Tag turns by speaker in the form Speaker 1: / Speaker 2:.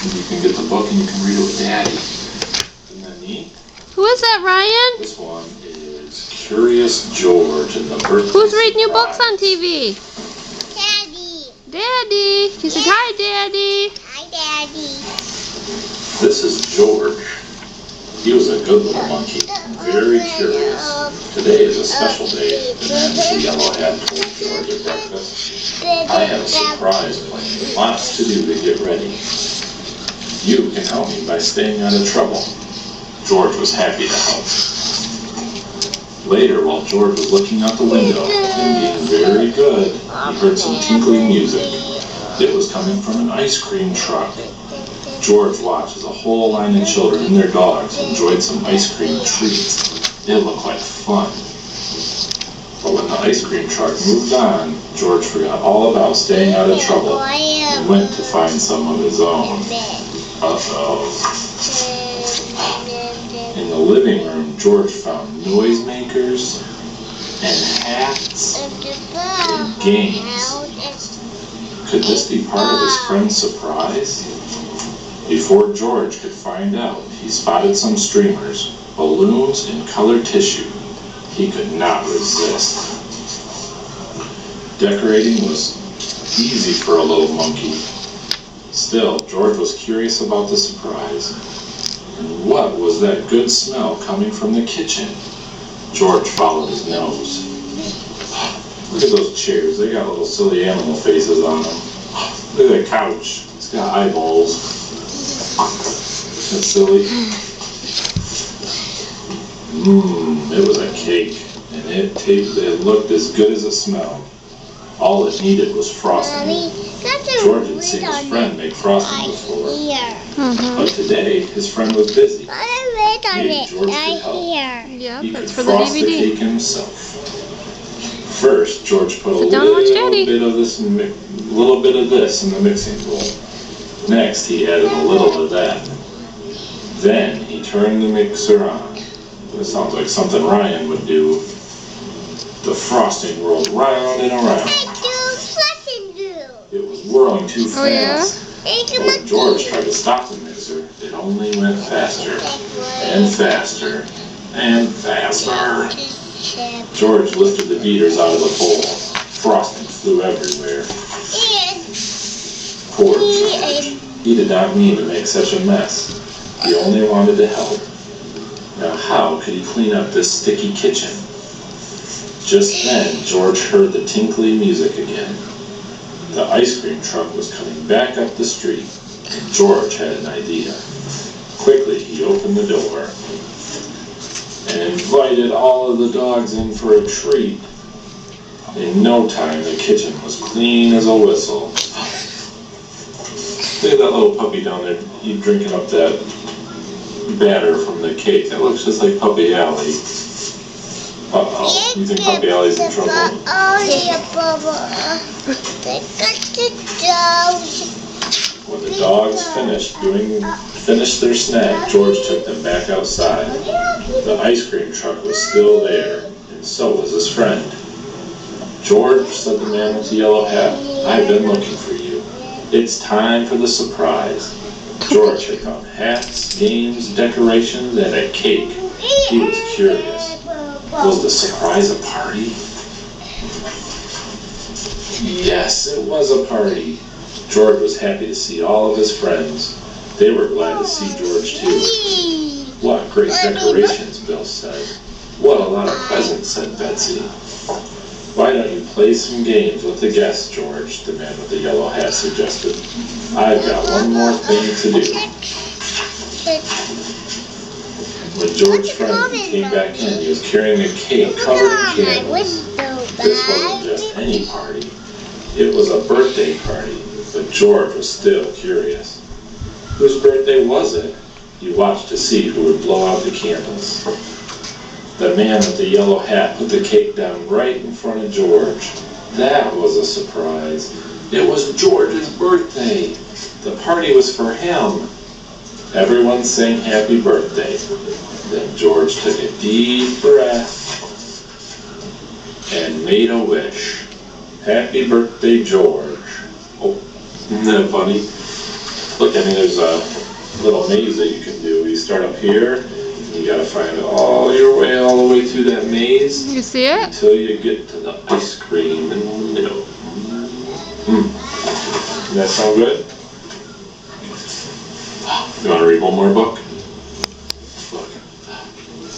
Speaker 1: You can get the book and you can read it with Daddy. Isn't that neat?
Speaker 2: Who is that, Ryan?
Speaker 1: This one is Curious George and the Birthday
Speaker 2: Who's reading your
Speaker 1: Surprise.
Speaker 2: books on TV?
Speaker 3: Daddy.
Speaker 2: Daddy. He said, hi, Daddy.
Speaker 3: Hi, Daddy.
Speaker 1: This is George. He was a good little monkey, very curious. Today is a special day, the man with the yellow hat told George at breakfast. I have a surprise planned, lots to do to get ready. You can help me by staying out of trouble. George was happy to help. Later, while George was looking out the window and being very good, he heard some tinkling music. It was coming from an ice cream truck. George watched as a whole line of children and their dogs enjoyed some ice cream treats. It looked like fun. But when the ice cream truck moved on, George forgot all about staying out of trouble and went to find some of his own. Uh-oh. In the living room, George found noisemakers and hats and games. Could this be part of his friend's surprise? Before George could find out, he spotted some streamers, balloons, and colored tissue. He could not resist. Decorating was easy for a little monkey. Still, George was curious about the surprise. And what was that good smell coming from the kitchen? George followed his nose. Look at those chairs. They got little silly animal faces on them. Look at that couch. It's got eyeballs. That's silly. It was a cake, and it looked as good as it smelled. All it needed was frosting. George had seen his friend make frosting before, but today his friend was busy. Maybe George could help.
Speaker 2: Yeah,
Speaker 1: He
Speaker 2: that's
Speaker 1: could
Speaker 2: for the
Speaker 1: frost the
Speaker 2: DVD.
Speaker 1: cake himself. First, George put a
Speaker 2: Sit down and watch
Speaker 1: little
Speaker 2: Daddy.
Speaker 1: bit of this in the mixing bowl. Next, he added a little of that. Then he turned the mixer on. This sounds like something Ryan would do. The frosting rolled round and around. It was whirling too
Speaker 2: Oh, yeah?
Speaker 1: fast. When George tried to stop the mixer, it only went faster and faster and faster. George lifted the beaters out of the bowl. Frosting flew everywhere. Poor George. He did not mean to make such a mess. He only wanted to help. Now how could he clean up this sticky kitchen? Just then, George heard the tinkly music again. The ice cream truck was coming back up the street, and George had an idea. Quickly, he opened the door and invited all of the dogs in for a treat. In no time, the kitchen was clean as a whistle. Look at that little puppy down there. He's drinking up that batter from the cake. That looks just like Puppy Alley. Uh-oh. You think Puppy Alley's in trouble? When the dogs finished their snack, George took them back outside. The ice cream truck was still there, and so was his friend. George, said the man with the yellow hat, I've been looking for you. It's time for the surprise. George had found hats, games, decorations, and a cake. He was curious. Was the surprise a party? Yes, it was a party. George was happy to see all of his friends. They were glad to see George too. What great decorations, Bill said. What a lot of presents, said Betsy. Why don't you play some games with the guests, George, the man with the yellow hat suggested. I've got one more thing to do. When George's friend came back in, he was carrying a cake covered in candles. This wasn't just any party. It was a birthday party, but George was still curious. Whose birthday was it? He watched to see who would blow out the candles. The man with the yellow hat put the cake down right in front of George. That was a surprise. It was George's birthday. The party was for him. Everyone sang happy birthday. Then George took a deep breath and made a wish. Happy birthday, George. Oh, isn't that funny? Look, I mean, there's a little maze that you can do. You start up here, and you gotta find all your way all the way through that maze
Speaker 2: You see it?
Speaker 1: until you get to the ice cream in the middle. Does that sound good? You wanna read one more book?